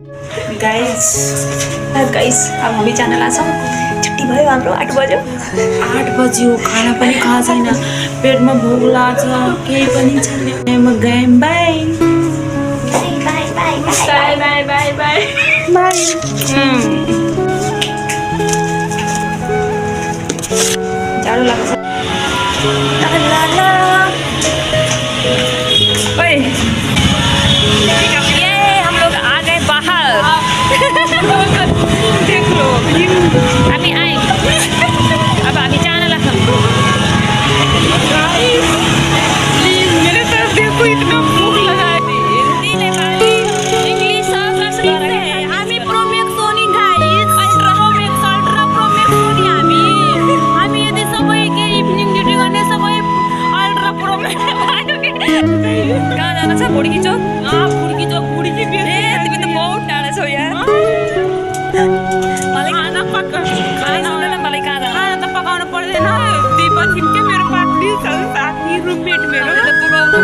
Guys guys अब हामी जान लाग्छौँ। छुट्टी भयो हाम्रो 8 बज्यो। 8 बज्यो खाना पनि खाएको छैन, पेटमा भोक लाग्छ, केही पनि छैन। म गएँ, by by by by by by by by. जाडो लाग्छ। ला ला ओए ये हम लोग आ गए बाहर। देख लो अभी आए, अब अभी जाना लगा। मेरे तरफ देखो, इतना भूख लगा है। हिंदी नेपाली इंग्लिश सब सीख रहे हैं। हामी प्रो मैक्स हो नि गाइस, अल्ट्रा प्रो मैक्स हो नि हामी यदि सबै के इभिनिङ ड्युटी गर्ने सबै अल्ट्रा प्रो मैक्स कहाँ जाना छ? बुढी चोक। बुढी के ए तिमी त बहुत टाढा छौ यार। मलाई खाना पकाउन मलाई कहाँ जाना? खाना त पकाउनु पर्दैन। दिपा थिम के मेरो पार्टनर छ, साथी रुममेट मेरो। त पुगाउनु